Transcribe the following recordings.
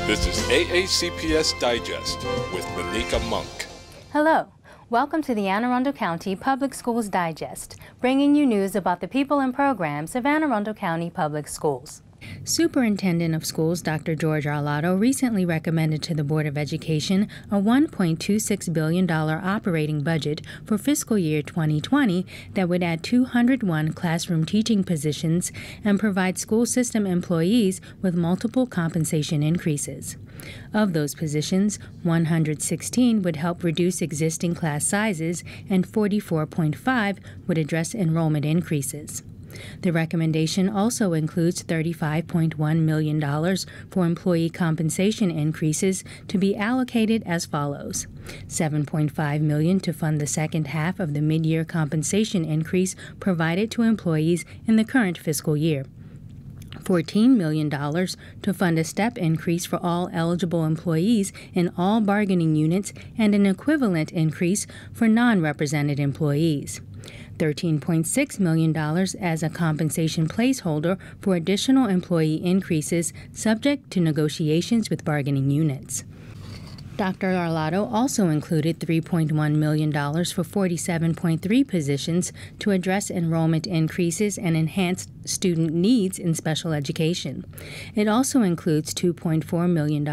This is AACPS Digest with Monica Monk. Hello. Welcome to the Anne Arundel County Public Schools Digest, bringing you news about the people and programs of Anne Arundel County Public Schools. Superintendent of Schools Dr. George Arlotto recently recommended to the Board of Education a $1.26 billion operating budget for fiscal year 2020 that would add 201 classroom teaching positions and provide school system employees with multiple compensation increases. Of those positions, 116 would help reduce existing class sizes and 44.5 would address enrollment increases. The recommendation also includes $35.1 million for employee compensation increases to be allocated as follows: $7.5 million to fund the second half of the mid-year compensation increase provided to employees in the current fiscal year, $14 million to fund a step increase for all eligible employees in all bargaining units and an equivalent increase for non-represented employees, $13.6 million as a compensation placeholder for additional employee increases subject to negotiations with bargaining units. Dr. Arlotto also included $3.1 million for 47.3 positions to address enrollment increases and enhance student needs in special education. It also includes $2.4 million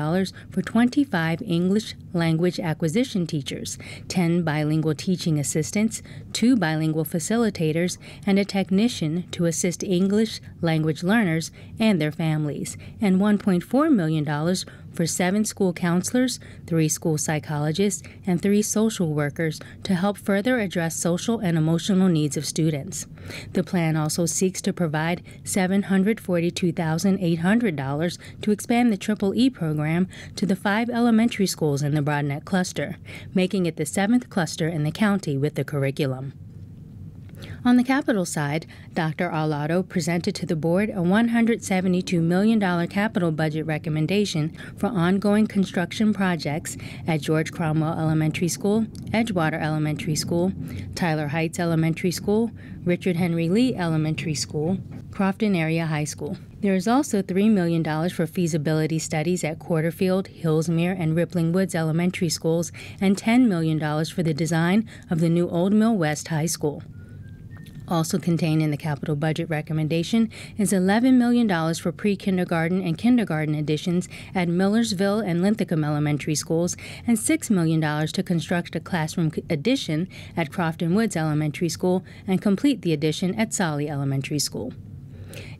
for 25 English language acquisition teachers, 10 bilingual teaching assistants, 2 bilingual facilitators, and a technician to assist English language learners and their families, and $1.4 million for 7 school counselors, 3 school psychologists, and 3 social workers to help further address social and emotional needs of students. The plan also seeks to provide $742,800 to expand the EEE program to the 5 elementary schools in the Broadneck cluster, making it the 7th cluster in the county with the curriculum. On the capital side, Dr. Arlotto presented to the board a $172 million capital budget recommendation for ongoing construction projects at George Cromwell Elementary School, Edgewater Elementary School, Tyler Heights Elementary School, Richard Henry Lee Elementary School, Crofton Area High School. There is also $3 million for feasibility studies at Quarterfield, Hillsmere, and Rippling Woods Elementary Schools, and $10 million for the design of the new Old Mill West High School. Also contained in the capital budget recommendation is $11 million for pre-kindergarten and kindergarten additions at Millersville and Linthicum Elementary Schools, and $6 million to construct a classroom addition at Crofton Woods Elementary School and complete the addition at Solly Elementary School.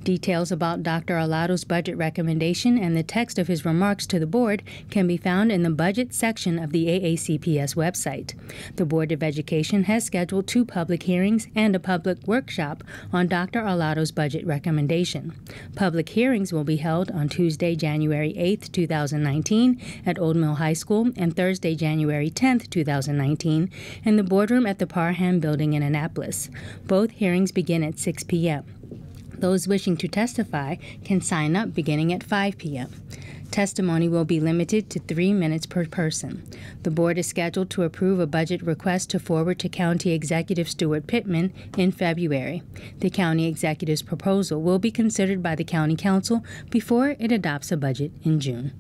Details about Dr. Arlotto's budget recommendation and the text of his remarks to the board can be found in the budget section of the AACPS website. The Board of Education has scheduled 2 public hearings and a public workshop on Dr. Arlotto's budget recommendation. Public hearings will be held on Tuesday, January 8, 2019 at Old Mill High School and Thursday, January 10, 2019 in the boardroom at the Parham Building in Annapolis. Both hearings begin at 6 p.m. Those wishing to testify can sign up beginning at 5 p.m. Testimony will be limited to 3 minutes per person. The board is scheduled to approve a budget request to forward to County Executive Stuart Pittman in February. The County Executive's proposal will be considered by the County Council before it adopts a budget in June.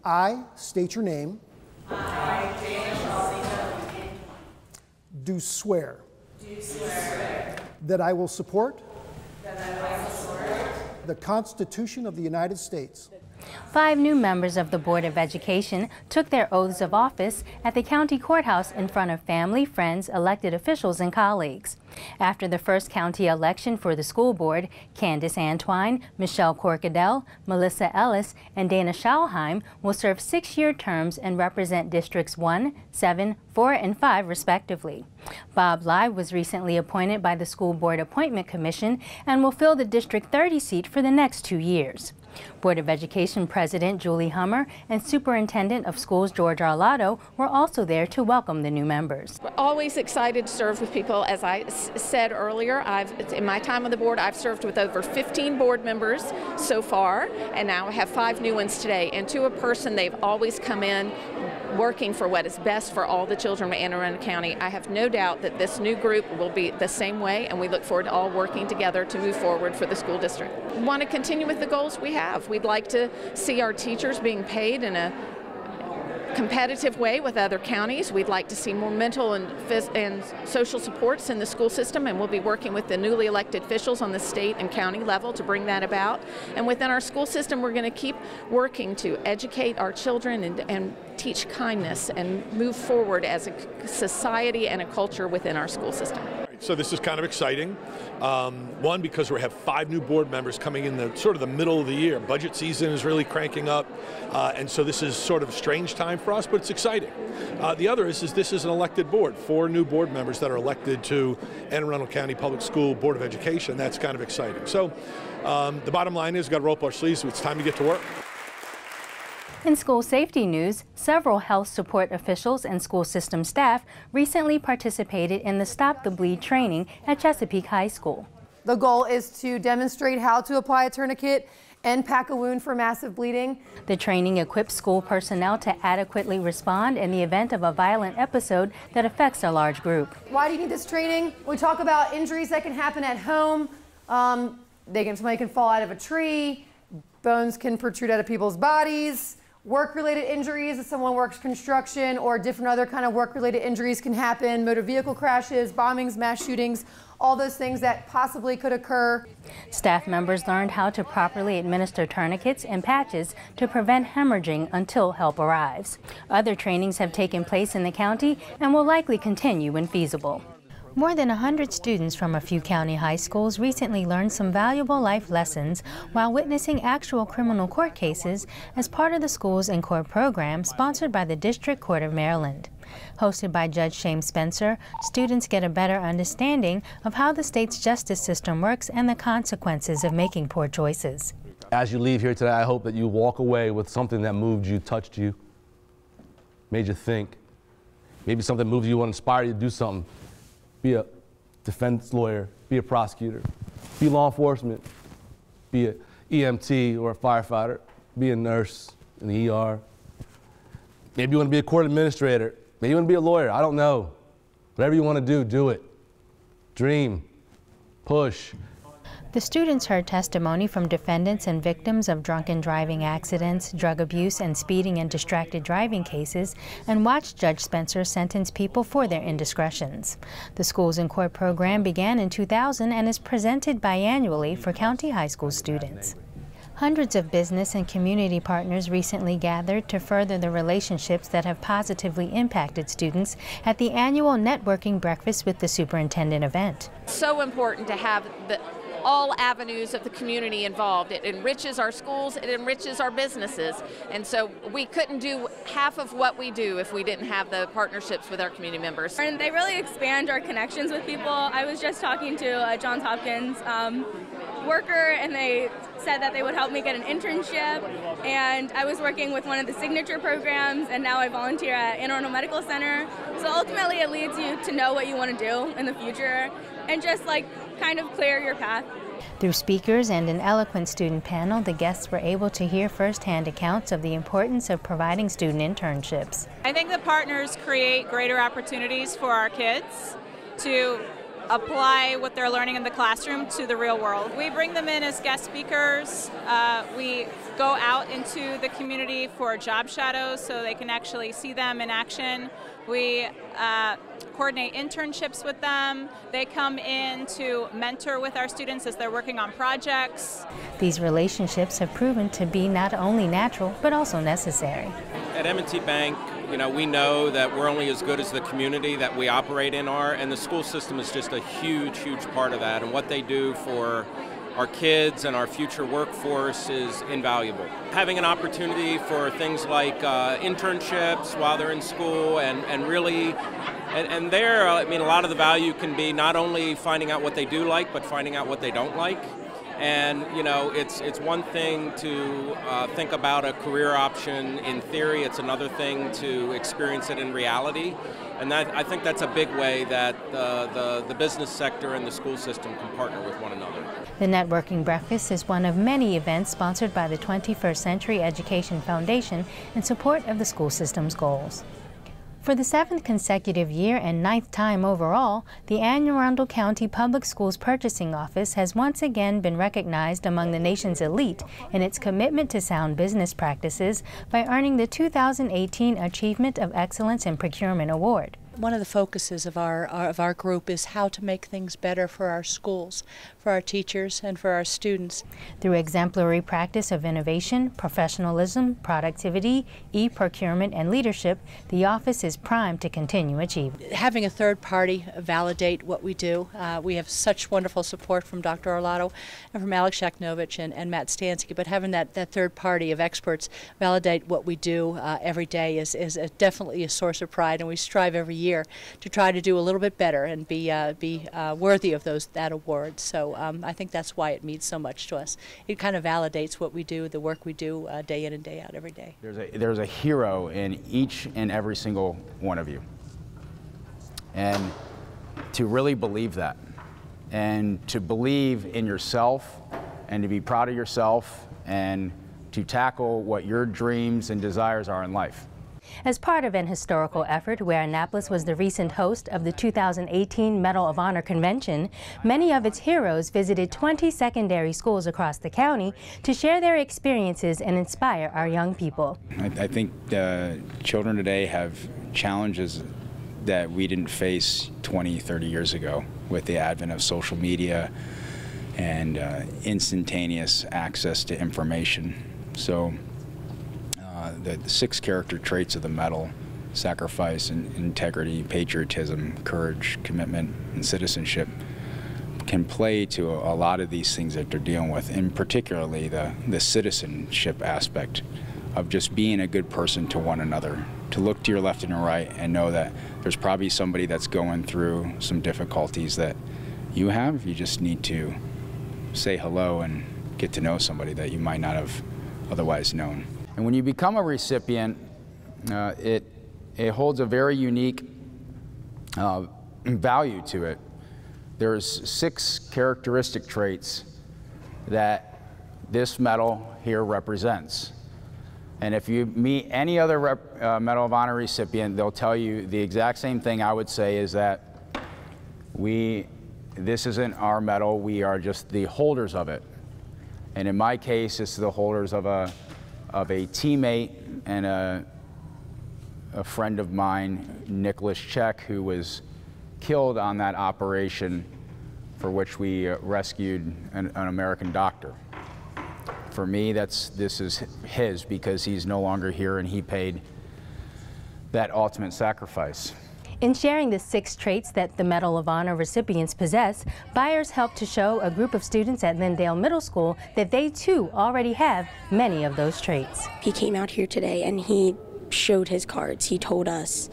I state your name. I, Dana Shalsina, do swear that I will support the Constitution of the United States. 5 new members of the Board of Education took their oaths of office at the county courthouse in front of family, friends, elected officials, and colleagues. After the first county election for the school board, Candace Antwine, Michelle Corkadell, Melissa Ellis, and Dana Schauheim will serve 6-year terms and represent Districts 1, 7, 4, and 5 respectively. Bob Lai was recently appointed by the School Board Appointment Commission and will fill the District 30 seat for the next 2 years. Board of Education President Julie Hummer and Superintendent of Schools George Arlotto were also there to welcome the new members. We're always excited to serve with people. As I said earlier, in my time on the board, I've served with over 15 board members so far, and now I have 5 new ones today. And to a person, they've always come in working for what is best for all the children of Anne Arundel County. I have no doubt that this new group will be the same way, and we look forward to all working together to move forward for the school district. We want to continue with the goals we have. We'd like to see our teachers being paid in a competitive way with other counties. We'd like to see more mental and social supports in the school system, and we'll be working with the newly elected officials on the state and county level to bring that about. And within our school system, we're going to keep working to educate our children and teach kindness and move forward as a society and a culture within our school system. So this is kind of exciting. One, because we have 5 new board members coming in the sort of the middle of the year. Budget season is really cranking up, and so this is sort of a strange time for us, but it's exciting. The other is this is an elected board. 4 new board members that are elected to Anne Arundel County Public School Board of Education. That's kind of exciting. So the bottom line is we've got to roll up our sleeves. It's time to get to work. In school safety news, several health support officials and school system staff recently participated in the Stop the Bleed training at Chesapeake High School. The goal is to demonstrate how to apply a tourniquet and pack a wound for massive bleeding. The training equips school personnel to adequately respond in the event of a violent episode that affects a large group. Why do you need this training? We talk about injuries that can happen at home. Somebody can fall out of a tree. Bones can protrude out of people's bodies. Work-related injuries, if someone works construction, or different other kind of work-related injuries can happen. Motor vehicle crashes, bombings, mass shootings, all those things that possibly could occur. Staff members learned how to properly administer tourniquets and patches to prevent hemorrhaging until help arrives. Other trainings have taken place in the county and will likely continue when feasible. More than 100 students from a few county high schools recently learned some valuable life lessons while witnessing actual criminal court cases as part of the Schools in Court program sponsored by the District Court of Maryland. Hosted by Judge Shane Spencer, students get a better understanding of how the state's justice system works and the consequences of making poor choices. As you leave here today, I hope that you walk away with something that moved you, touched you, made you think. Maybe something moved you, inspired you to do something. Be a defense lawyer, be a prosecutor, be law enforcement, be an EMT or a firefighter, be a nurse in the ER. Maybe you want to be a court administrator, maybe you want to be a lawyer, I don't know. Whatever you want to do it. Dream, push. The students heard testimony from defendants and victims of drunken driving accidents, drug abuse, and speeding and distracted driving cases, and watched Judge Spencer sentence people for their indiscretions. The Schools in Court program began in 2000 and is presented biannually for county high school students. Hundreds of business and community partners recently gathered to further the relationships that have positively impacted students at the annual Networking Breakfast with the Superintendent event. So important to have all avenues of the community involved. It enriches our schools, it enriches our businesses, and so we couldn't do half of what we do if we didn't have the partnerships with our community members. And they really expand our connections with people. I was just talking to a Johns Hopkins worker, and they said that they would help me get an internship, and I was working with one of the signature programs, and now I volunteer at Anne Arundel Medical Center. So ultimately it leads you to know what you want to do in the future and just kind of clear your path. Through speakers and an eloquent student panel, the guests were able to hear firsthand accounts of the importance of providing student internships. I think the partners create greater opportunities for our kids to apply what they're learning in the classroom to the real world. We bring them in as guest speakers. We go out into the community for job shadows so they can actually see them in action. We coordinate internships with them. They come in to mentor with our students as they're working on projects. These relationships have proven to be not only natural, but also necessary. At M&T Bank, we know that we're only as good as the community that we operate in are, and the school system is just a huge, huge part of that, and what they do for our kids and our future workforce is invaluable. Having an opportunity for things like internships while they're in school and really, and there, a lot of the value can be not only finding out what they do like, but finding out what they don't like. And you know, it's one thing to think about a career option in theory. It's another thing to experience it in reality. And I think that's a big way that the business sector and the school system can partner with one another. The Networking Breakfast is one of many events sponsored by the 21st Century Education Foundation in support of the school system's goals. For the 7th consecutive year and 9th time overall, the Anne Arundel County Public Schools Purchasing Office has once again been recognized among the nation's elite in its commitment to sound business practices by earning the 2018 Achievement of Excellence in Procurement Award. One of the focuses of our group is how to make things better for our schools, for our teachers, and for our students. Through exemplary practice of innovation, professionalism, productivity, e-procurement, and leadership, the office is primed to continue achieving. Having a third party validate what we do, we have such wonderful support from Dr. Arlotto and from Alex Shaknovich and Matt Stansky, but having that third party of experts validate what we do every day is definitely a source of pride, and we strive every year to try to do a little bit better and be worthy of that award. So I think that's why it means so much to us. It kind of validates what we do, the work we do day in and day out every day. There's a hero in each and every single one of you. And to really believe that, and to believe in yourself, and to be proud of yourself, and to tackle what your dreams and desires are in life. As part of an historical effort where Annapolis was the recent host of the 2018 Medal of Honor Convention, many of its heroes visited 20 secondary schools across the county to share their experiences and inspire our young people. I think children today have challenges that we didn't face 20, 30 years ago with the advent of social media and instantaneous access to information. So the 6 character traits of the medal: sacrifice, and integrity, patriotism, courage, commitment, and citizenship, can play to a lot of these things that they're dealing with, and particularly the citizenship aspect of just being a good person to one another, to look to your left and your right and know that there's probably somebody that's going through some difficulties that you have. You just need to say hello and get to know somebody that you might not have otherwise known. And when you become a recipient, it holds a very unique value to it. There's 6 characteristic traits that this medal here represents. And if you meet any other Medal of Honor recipient, they'll tell you the exact same thing I would say, is that this isn't our medal, we are just the holders of it. And in my case, it's the holders of a teammate and a friend of mine, Nicholas Check, who was killed on that operation for which we rescued an American doctor. For me, this is his, because he's no longer here and he paid that ultimate sacrifice. In sharing the 6 traits that the Medal of Honor recipients possess, buyers helped to show a group of students at Lindale Middle School that they too already have many of those traits. He came out here today and he showed his cards. He told us,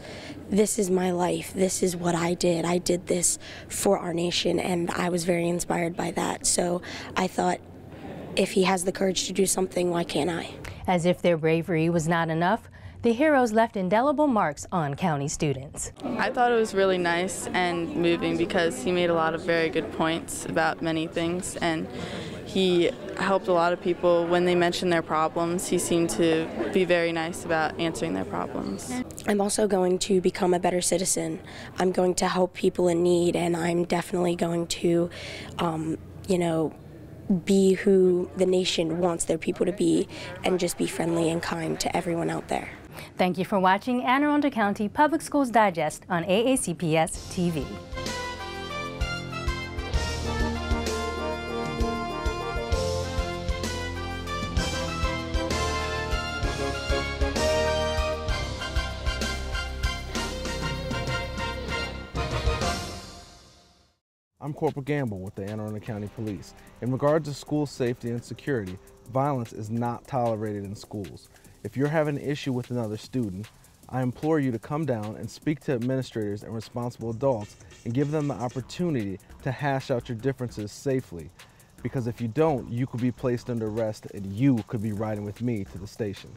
this is my life, this is what I did this for our nation, and I was very inspired by that. So I thought, if he has the courage to do something, why can't I? As if their bravery was not enough, the heroes left indelible marks on county students. I thought it was really nice and moving because he made a lot of very good points about many things, and he helped a lot of people when they mentioned their problems. He seemed to be very nice about answering their problems. I'm also going to become a better citizen. I'm going to help people in need, and I'm definitely going to, be who the nation wants their people to be, and just be friendly and kind to everyone out there. Thank you for watching Anne Arundel County Public Schools Digest on AACPS-TV. I'm Corporal Gamble with the Anne Arundel County Police. In regard to school safety and security, violence is not tolerated in schools. If you're having an issue with another student, I implore you to come down and speak to administrators and responsible adults and give them the opportunity to hash out your differences safely. Because if you don't, you could be placed under arrest and you could be riding with me to the station.